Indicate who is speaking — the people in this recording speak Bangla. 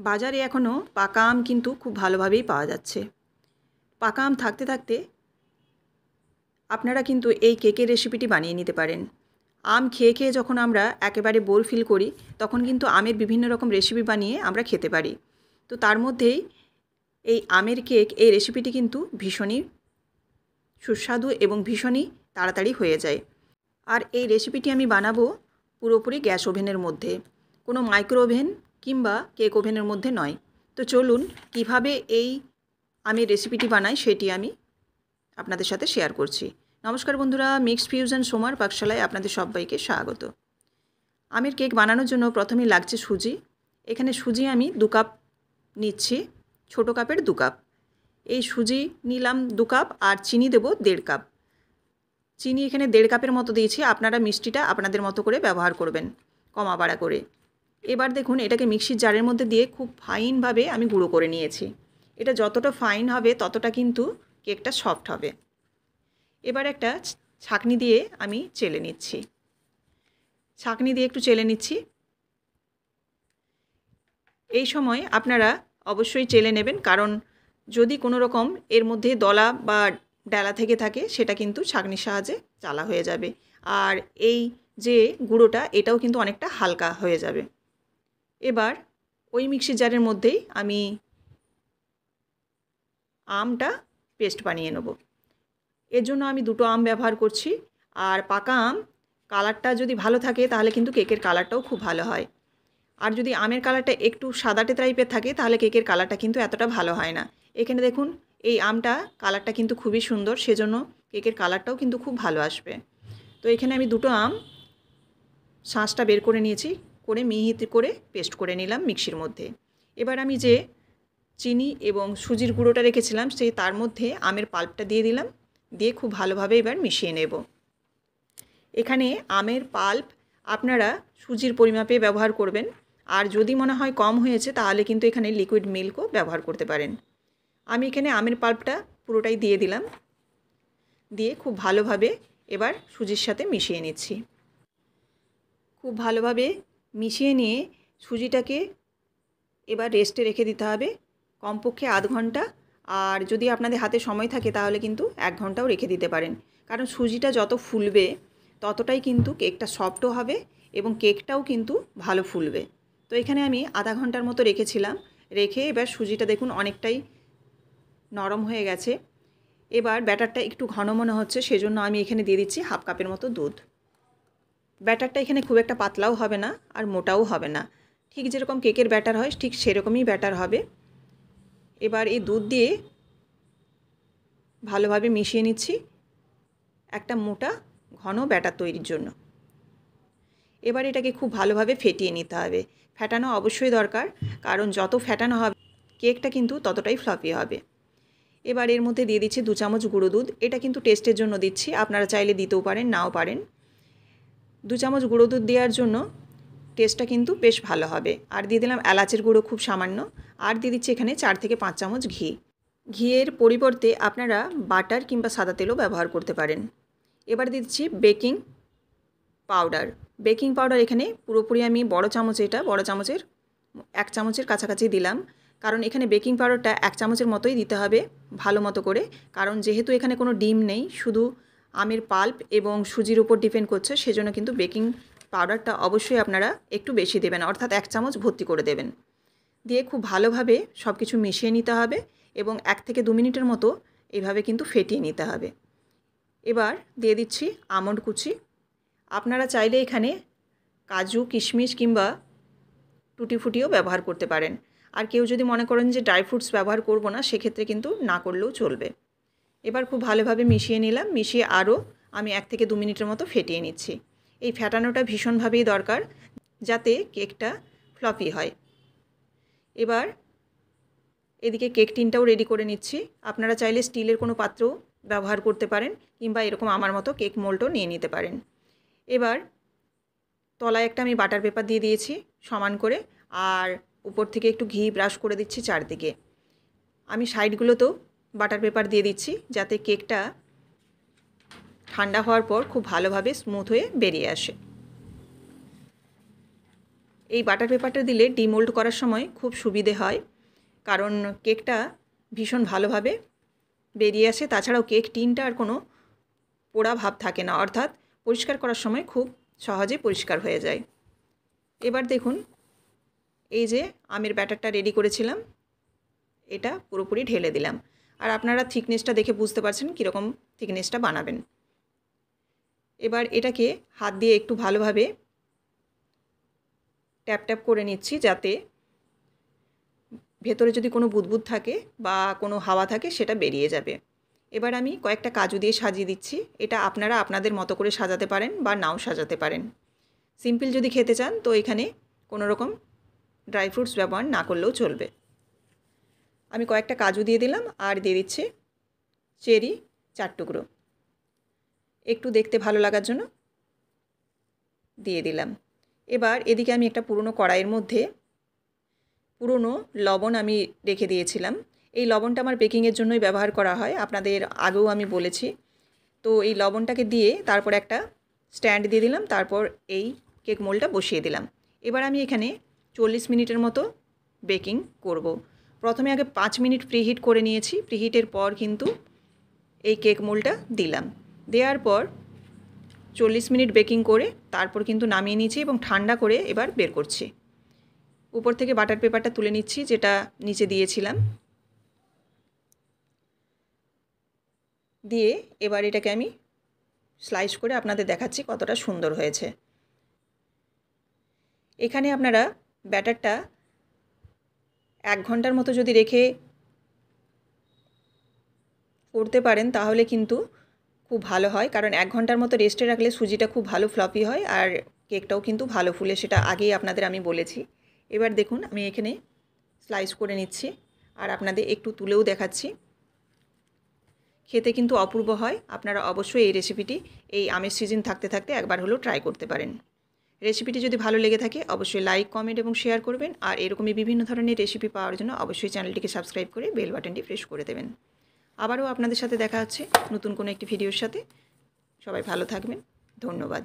Speaker 1: বাজারে এখনও পাকা আম কিন্তু খুব ভালোভাবেই পাওয়া যাচ্ছে। পাকা আম থাকতে থাকতে আপনারা কিন্তু এই কেকের রেসিপিটি বানিয়ে নিতে পারেন। আম খেয়ে খেয়ে যখন আমরা একেবারে বোর ফিল করি, তখন কিন্তু আমের বিভিন্ন রকম রেসিপি বানিয়ে আমরা খেতে পারি। তো তার মধ্যেই এই আমের কেক, এই রেসিপিটি কিন্তু ভীষণই সুস্বাদু এবং ভীষণই তাড়াতাড়ি হয়ে যায়। আর এই রেসিপিটি আমি বানাবো পুরোপুরি গ্যাস ওভেনের মধ্যে, কোনো মাইক্রো ওভেন কিংবা কেক ওভেনের মধ্যে নয়। তো চলুন কিভাবে এই আমি রেসিপিটি বানাই সেটি আমি আপনাদের সাথে শেয়ার করছি। নমস্কার বন্ধুরা, মিক্সড ফিউশন সোমার পাকশালায় আপনাদের সবাইকে স্বাগত। আমের কেক বানানোর জন্য প্রথমেই লাগছে সুজি। এখানে সুজি আমি 2 কাপ নিচ্ছি, ছোটো কাপের 2 কাপ। এই সুজি নিলাম 2 কাপ আর চিনি দেবো 1.5 কাপ। চিনি এখানে 1.5 কাপের মতো দিয়েছি, আপনারা মিষ্টিটা আপনাদের মতো করে ব্যবহার করবেন, কমা বাড়া করে। এবার দেখুন এটাকে মিক্সির জারের মধ্যে দিয়ে খুব ফাইনভাবে আমি গুঁড়ো করে নিয়েছি। এটা যতটা ফাইন হবে ততটা কিন্তু কেকটা সফট হবে। এবার একটা ছাঁকনি দিয়ে আমি চেলে নিচ্ছি। ছাঁকনি দিয়ে একটু চেলে নিচ্ছি। এই সময় আপনারা অবশ্যই চেলে নেবেন, কারণ যদি কোনো রকম এর মধ্যে দলা বা ডালা থেকে থাকে সেটা কিন্তু ছাঁকনির সাহায্যে চালা হয়ে যাবে। আর এই যে গুঁড়োটা, এটাও কিন্তু অনেকটা হালকা হয়ে যাবে। এবার ওই মিক্সির জারের মধ্যেই আমি আমটা পেস্ট বানিয়ে নেব। এর জন্য আমি 2টো আম ব্যবহার করছি। আর পাকা আম কালারটা যদি ভালো থাকে তাহলে কিন্তু কেকের কালারটাও খুব ভালো হয়। আর যদি আমের কালারটা একটু সাদাটে টাইপের থাকে তাহলে কেকের কালারটা কিন্তু এতটা ভালো হয় না। এখানে দেখুন এই আমটা কালারটা কিন্তু খুবই সুন্দর, সেজন্য কেকের কালারটাও কিন্তু খুব ভালো আসবে। তো এখানে আমি 2টো আম শাঁসটা বের করে নিয়েছি, করে মিহি করে পেস্ট করে নিলাম মিক্সির মধ্যে। এবার আমি যে চিনি এবং সুজির গুঁড়োটা রেখেছিলাম তার মধ্যে আমের পাল্পটা দিয়ে দিলাম, দিয়ে খুব ভালোভাবে এবার মিশিয়ে নেব। এখানে আমের পাল্প আপনারা সুজির পরিমাপে ব্যবহার করবেন, আর যদি মনে হয় কম হয়েছে তাহলে কিন্তু এখানে লিকুইড মিল্কও ব্যবহার করতে পারেন। আমি এখানে আমের পাল্পটা পুরোটাই দিয়ে দিলাম, দিয়ে খুব ভালোভাবে এবার সুজির সাথে মিশিয়ে নিচ্ছি। খুব ভালোভাবে মিশিয়ে নিয়ে সুজিটাকে এবার রেস্টে রেখে দিতে হবে কমপক্ষে আধ ঘন্টা। আর যদি আপনাদের হাতে সময় থাকে তাহলে কিন্তু 1 ঘন্টাও রেখে দিতে পারেন, কারণ সুজিটা যত ফুলবে ততটাই কিন্তু কেকটা সফটও হবে এবং কেকটাও কিন্তু ভালো ফুলবে। তো এখানে আমি আধা ঘন্টার মতো রেখেছিলাম। রেখে এবার সুজিটা দেখুন অনেকটাই নরম হয়ে গেছে। এবার ব্যাটারটা একটু ঘন মনে হচ্ছে, সেজন্য আমি এখানে দিয়ে দিচ্ছি 1/2 কাপের মতো দুধ। ব্যাটারটা এখানে খুব একটা পাতলাও হবে না আর মোটাও হবে না, ঠিক যেরকম কেকের ব্যাটার হয় ঠিক সেরকমই ব্যাটার হবে। এবার এই দুধ দিয়ে ভালোভাবে মিশিয়ে নিচ্ছি একটা মোটা ঘন ব্যাটার তৈরির জন্য। এবার এটাকে খুব ভালোভাবে ফেটিয়ে নিতে হবে। ফেটানো অবশ্যই দরকার, কারণ যত ফেটানো হবে কেকটা কিন্তু ততটাই ফ্লাফি হবে। এবার এর মধ্যে দিয়ে দিচ্ছি 2 চামচ গুঁড়ো দুধ। এটা কিন্তু টেস্টের জন্য দিচ্ছি, আপনারা চাইলে দিতেও পারেন নাও পারেন। 2 চামচ গুঁড়ো দুধ দেওয়ার জন্য টেস্টটা কিন্তু বেশ ভালো হবে। আর দিয়ে দিলাম এলাচের গুঁড়ো খুব সামান্য। আর দিয়ে দিচ্ছি এখানে 4 থেকে 5 চামচ ঘি। ঘিয়ের পরিবর্তে আপনারা বাটার কিংবা সাদা তেলও ব্যবহার করতে পারেন। এবার দিচ্ছি বেকিং পাউডার। বেকিং পাউডার এখানে পুরোপুরি আমি বড় চামচের 1 চামচের কাছাকাছি দিলাম, কারণ এখানে বেকিং পাউডারটা 1 চামচের মতোই দিতে হবে ভালো মতো করে, কারণ যেহেতু এখানে কোনো ডিম নেই, শুধু আমের পাল্প এবং সুজির উপর ডিপেন্ড করছে, সেজন্য কিন্তু বেকিং পাউডারটা অবশ্যই আপনারা একটু বেশি দেবেন, অর্থাৎ 1 চামচ ভর্তি করে দেবেন। দিয়ে খুব ভালোভাবে সব কিছু মিশিয়ে নিতে হবে এবং 1 থেকে 2 মিনিটের মতো এইভাবে কিন্তু ফেটিয়ে নিতে হবে। এবার দিয়ে দিচ্ছি আমন্ড কুচি। আপনারা চাইলে এখানে কাজু, কিশমিশ কিংবা টুটি ফুটিও ব্যবহার করতে পারেন। আর কেউ যদি মনে করেন যে ড্রাই ফ্রুটস ব্যবহার করব না, সেক্ষেত্রে কিন্তু না করলেও চলবে। এবার খুব ভালোভাবে মিশিয়ে নিলাম, মিশিয়ে আরও আমি 1 থেকে 2 মিনিটের মতো ফেটিয়ে নিচ্ছি। এই ফেটানোটা ভীষণভাবেই দরকার যাতে কেকটা ফ্লফি হয়। এবার এদিকে কেক টিনটাও রেডি করে নিচ্ছি। আপনারা চাইলে স্টিলের কোনো পাত্র ব্যবহার করতে পারেন কিংবা এরকম আমার মতো কেক মোল্ডও নিয়ে নিতে পারেন। এবার তলায় একটা আমি বাটার পেপার দিয়ে দিয়েছি সমান করে, আর উপর থেকে একটু ঘি ব্রাশ করে দিচ্ছি চারদিকে। আমি সাইডগুলোতেও বাটার পেপার দিয়ে দিচ্ছি যাতে কেকটা ঠান্ডা হওয়ার পর খুব ভালোভাবে স্মুথ হয়ে বেরিয়ে আসে। এই বাটার পেপারটা দিলে ডিমোল্ড করার সময় খুব সুবিধে হয়, কারণ কেকটা ভীষণ ভালোভাবে বেরিয়ে আসে। তাছাড়াও কেক টিনটা আর কোনো পোড়া ভাব থাকে না, অর্থাৎ পরিষ্কার করার সময় খুব সহজে পরিষ্কার হয়ে যায়। এবার দেখুন, এই যে আমের ব্যাটারটা রেডি করেছিলাম, এটা পুরোপুরি ঢেলে দিলাম। আর আপনারা থিকনেসটা দেখে বুঝতে পারছেন কীরকম থিকনেসটা বানাবেন। এবার এটাকে হাত দিয়ে একটু ভালোভাবে ট্যাপ ট্যাপ করে নিচ্ছি, যাতে ভেতরে যদি কোনো বুদবুদ থাকে বা কোনো হাওয়া থাকে সেটা বেরিয়ে যাবে। এবার আমি কয়েকটা কাজু দিয়ে সাজিয়ে দিচ্ছি। এটা আপনারা আপনাদের মতো করে সাজাতে পারেন বা নাও সাজাতে পারেন। সিম্পল যদি খেতে চান তো এখানে কোনো রকম ড্রাই ফ্রুটস ব্যবহার না করলেও চলবে। আমি কয়েকটা কাজু দিয়ে দিলাম আর দিয়ে দিচ্ছি চেরি 4 টুকরো, একটু দেখতে ভালো লাগার জন্য দিয়ে দিলাম। এবার এদিকে আমি একটা পুরনো কড়াইয়ের মধ্যে পুরনো লবণ আমি রেখে দিয়েছিলাম। এই লবণটা আমার বেকিংয়ের জন্যই ব্যবহার করা হয়, আপনাদের আগেও আমি বলেছি। তো এই লবণটাকে দিয়ে তারপর একটা স্ট্যান্ড দিয়ে দিলাম, তারপর এই কেক মোল্ডটা বসিয়ে দিলাম। এবার আমি এখানে 40 মিনিটের মতো বেকিং করব। প্রথমে আগে 5 মিনিট প্রিহিট করে নিয়েছি, প্রিহিটের পর কিন্তু এই কেক মোল্ডটা দিলাম। দেওয়ার পর 40 মিনিট বেকিং করে তারপর কিন্তু নামিয়ে নিয়েছি এবং ঠান্ডা করে এবার বের করছি। উপর থেকে বাটার পেপারটা তুলে নিচ্ছি, যেটা নিচে দিয়েছিলাম, দিয়ে এবার এটাকে আমি স্লাইস করে আপনাদের দেখাচ্ছি কতটা সুন্দর হয়েছে। এখানে আপনারা ব্যাটারটা 1 ঘন্টার মতো যদি রেখে করতে পারেন তাহলে কিন্তু খুব ভালো হয়, কারণ 1 ঘন্টার মতো রেস্টে রাখলে সুজিটা খুব ভালো ফ্লপি হয় আর কেকটাও কিন্তু ভালো ফুলে, সেটা আগেই আপনাদের আমি বলেছি। এবার দেখুন আমি এখানে স্লাইস করে নিচ্ছি আর আপনাদের একটু তুলেও দেখাচ্ছি। খেতে কিন্তু অপূর্ব হয়। আপনারা অবশ্যই এই রেসিপিটি এই আমের সিজন থাকতে থাকতে একবার হলেও ট্রাই করতে পারেন। রেসিপিটি যদি ভালো লেগে থাকে অবশ্যই লাইক, কমেন্ট এবং শেয়ার করবেন। আর এরকমই বিভিন্ন ধরনের রেসিপি পাওয়ার জন্য অবশ্যই চ্যানেলটিকে সাবস্ক্রাইব করে বেল বাটনটি প্রেস করে দেবেন। আবারও আপনাদের সাথে দেখা হচ্ছে নতুন কোনো একটি ভিডিওর সাথে। সবাই ভালো থাকবেন। ধন্যবাদ।